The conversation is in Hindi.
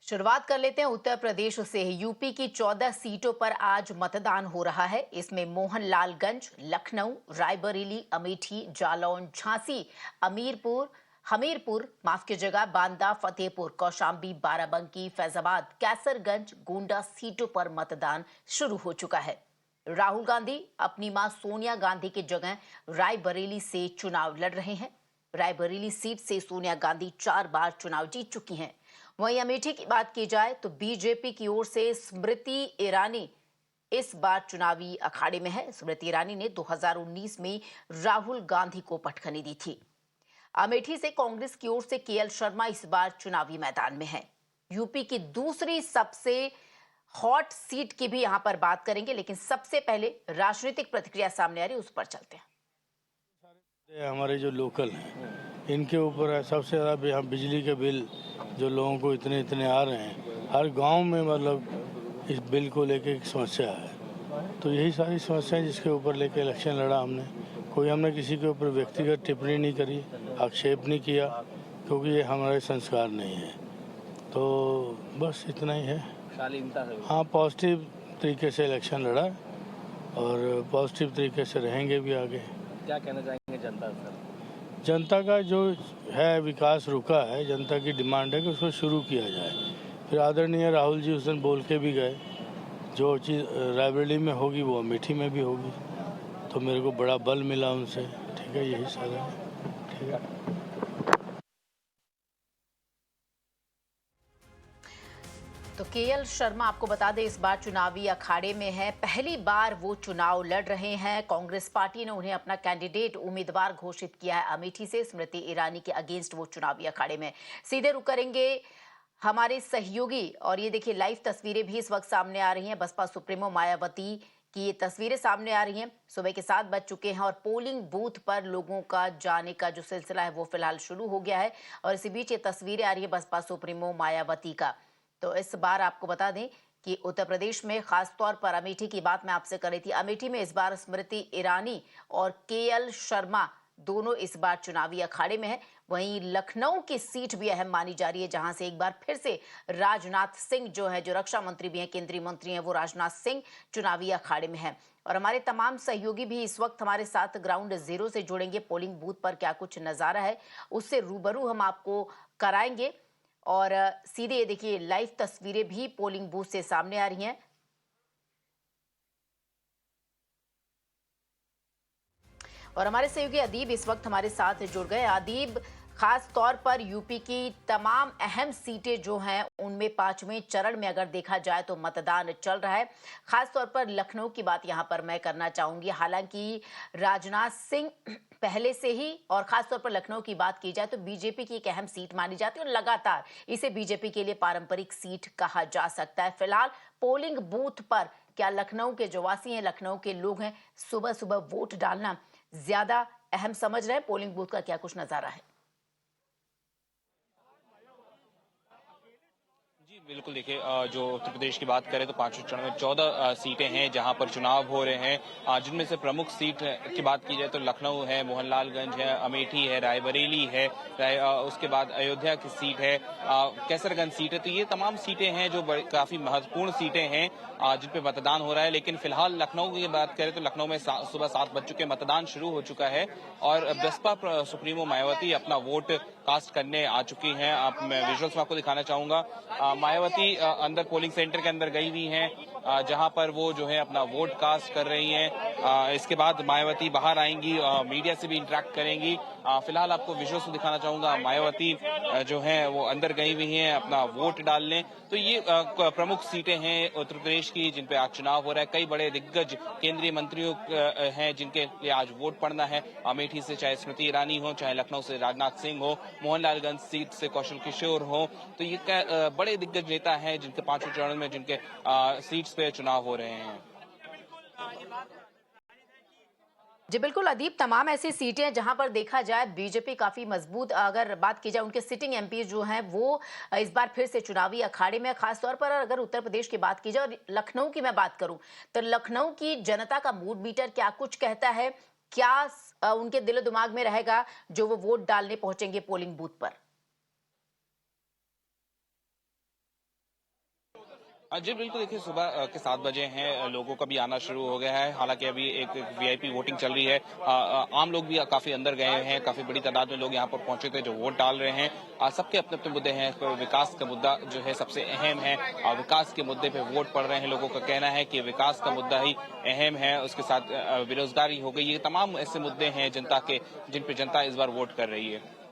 शुरुआत कर लेते हैं उत्तर प्रदेश से। यूपी की 14 सीटों पर आज मतदान हो रहा है। इसमें मोहनलालगंज, लखनऊ, रायबरेली, अमेठी, जालौन, झांसी, अमीरपुर हमीरपुर माफ कीजिएगा, बांदा, फतेहपुर, कौशाम्बी, बाराबंकी, फैजाबाद, कैसरगंज, गोंडा सीटों पर मतदान शुरू हो चुका है। राहुल गांधी अपनी मां सोनिया गांधी की जगह रायबरेली से चुनाव लड़ रहे हैं। रायबरेली सीट से सोनिया गांधी 4 बार चुनाव जीत चुकी हैं। वहीं अमेठी की बात की जाए तो बीजेपी की ओर से स्मृति ईरानी इस बार चुनावी अखाड़े में है। स्मृति ईरानी ने 2019 में राहुल गांधी को पटखनी दी थी। अमेठी से कांग्रेस की ओर से केएल शर्मा इस बार चुनावी मैदान में है। यूपी की दूसरी सबसे हॉट सीट की भी यहां पर बात करेंगे, लेकिन सबसे पहले राजनीतिक प्रतिक्रिया सामने आ रही है, उस पर चलते हैं। ये हमारे जो लोकल हैं इनके ऊपर है सबसे ज़्यादा। यहाँ बिजली के बिल जो लोगों को इतने इतने आ रहे हैं, हर गांव में मतलब इस बिल को लेके एक समस्या है। तो यही सारी समस्याएं जिसके ऊपर लेके इलेक्शन लड़ा हमने किसी के ऊपर व्यक्तिगत टिप्पणी नहीं करी, आक्षेप नहीं किया, क्योंकि ये हमारे संस्कार नहीं है। तो बस इतना ही है। हाँ, पॉजिटिव तरीके से इलेक्शन लड़ा और पॉजिटिव तरीके से रहेंगे भी आगे। क्या कहना चाहेंगे जनता से? जनता का जो है विकास रुका है, जनता की डिमांड है कि उसको शुरू किया जाए। फिर आदरणीय राहुल जी उस दिन बोल के भी गए, जो चीज़ रायबरेली में होगी वो अमेठी में भी होगी। तो मेरे को बड़ा बल मिला उनसे। ठीक है, यही सारा है। ठीक है। तो केएल शर्मा आपको बता दें इस बार चुनावी अखाड़े में है। पहली बार वो चुनाव लड़ रहे हैं। कांग्रेस पार्टी ने उन्हें अपना कैंडिडेट उम्मीदवार घोषित किया है। अमेठी से स्मृति ईरानी के अगेंस्ट वो चुनावी अखाड़े में। सीधे रुक करेंगे हमारे सहयोगी, और ये देखिए लाइव तस्वीरें भी इस वक्त सामने आ रही हैं। बसपा सुप्रीमो मायावती की ये तस्वीरें सामने आ रही हैं। सुबह के 7 बज चुके हैं और पोलिंग बूथ पर लोगों का जाने का जो सिलसिला है वो फिलहाल शुरू हो गया है। और इसी बीच ये तस्वीरें आ रही है बसपा सुप्रीमो मायावती का। तो इस बार आपको बता दें कि उत्तर प्रदेश में खासतौर पर अमेठी की बात मैं आपसे कर रही थी। अमेठी में इस बार स्मृति ईरानी और केएल शर्मा दोनों इस बार चुनावी अखाड़े में है। वहीं लखनऊ की सीट भी अहम मानी जा रही है, जहां से एक बार फिर से राजनाथ सिंह जो है, जो रक्षा मंत्री भी हैं, केंद्रीय मंत्री हैं, वो राजनाथ सिंह चुनावी अखाड़े में है। और हमारे तमाम सहयोगी भी इस वक्त हमारे साथ ग्राउंड जीरो से जुड़ेंगे। पोलिंग बूथ पर क्या कुछ नजारा है उससे रूबरू हम आपको कराएंगे। और सीधे ये देखिए लाइव तस्वीरें भी पोलिंग बूथ से सामने आ रही हैं। और हमारे सहयोगी अदीब इस वक्त हमारे साथ जुड़ गए। अदीब, खास तौर पर यूपी की तमाम अहम सीटें जो हैं उनमें 5वें चरण में अगर देखा जाए तो मतदान चल रहा है। खास तौर पर लखनऊ की बात यहां पर मैं करना चाहूंगी। हालांकि राजनाथ सिंह पहले से ही, और खास तौर पर लखनऊ की बात की जाए तो बीजेपी की एक अहम सीट मानी जाती है और लगातार इसे बीजेपी के लिए पारंपरिक सीट कहा जा सकता है। फिलहाल पोलिंग बूथ पर क्या लखनऊ के जो वासी हैं, लखनऊ के लोग हैं, सुबह सुबह वोट डालना ज्यादा अहम समझ रहे हैं? पोलिंग बूथ का क्या कुछ नजारा है? जी बिल्कुल, देखिए जो उत्तर प्रदेश की बात करें तो पांचवें चरण में 14 सीटें हैं जहां पर चुनाव हो रहे हैं। जिनमें से प्रमुख सीट की बात की जाए तो लखनऊ है, मोहनलालगंज है, अमेठी है, रायबरेली है, उसके बाद अयोध्या की सीट है, कैसरगंज सीट है। तो ये तमाम सीटें हैं जो काफी महत्वपूर्ण सीटें हैं जिन पे मतदान हो रहा है। लेकिन फिलहाल लखनऊ की बात करें तो लखनऊ में सुबह 7 बज चुके, मतदान शुरू हो चुका है और बसपा सुप्रीमो मायावती अपना वोट कास्ट करने आ चुकी हैं। मैं विजुअल्स में आपको दिखाना चाहूंगा। मायावती अंदर पोलिंग सेंटर के अंदर गई हुई हैं, जहां पर वो जो है अपना वोट कास्ट कर रही हैं। इसके बाद मायावती बाहर आएंगी, मीडिया से भी इंटरेक्ट करेंगी। फिलहाल आपको विजुअल्स में दिखाना चाहूंगा। मायावती जो है वो अंदर गई हुई हैं अपना वोट डालने। तो ये प्रमुख सीटें हैं उत्तर प्रदेश की जिन पे आज चुनाव हो रहा है। कई बड़े दिग्गज केंद्रीय मंत्रियों हैं जिनके लिए आज वोट पड़ना है। अमेठी से चाहे स्मृति ईरानी हो, चाहे लखनऊ से राजनाथ सिंह हो, मोहनलालगंज सीट से कौशल किशोर हो। तो ये बड़े दिग्गज नेता हैं जिनके 5वें चरण में जिनके सीट्स पे चुनाव हो रहे हैं। जी बिल्कुल अदीब, तमाम ऐसी सीटें हैं जहां पर देखा जाए बीजेपी काफी मजबूत, अगर बात की जाए उनके सिटिंग एमपी जो हैं वो इस बार फिर से चुनावी अखाड़े में। खासतौर पर अगर उत्तर प्रदेश की बात की जाए और लखनऊ की मैं बात करूं तो लखनऊ की जनता का मूड मीटर क्या कुछ कहता है? क्या उनके दिलो दिमाग में रहेगा जो वो वोट डालने पहुंचेंगे पोलिंग बूथ पर? जी बिल्कुल, देखिए सुबह के 7 बजे हैं, लोगों का भी आना शुरू हो गया है। हालांकि अभी एक वीआईपी वोटिंग चल रही है। आम लोग भी काफी अंदर गए हैं, काफी बड़ी तादाद में लोग यहाँ पर पहुंचे थे जो वोट डाल रहे हैं। सबके अपने अपने मुद्दे हैं। तो विकास का मुद्दा जो है सबसे अहम है। विकास के मुद्दे पे वोट पड़ रहे हैं। लोगों का कहना है कि विकास का मुद्दा ही अहम है। उसके साथ बेरोजगारी हो गई, ये तमाम ऐसे मुद्दे हैं जनता के, जिन पे जनता इस बार वोट कर रही है।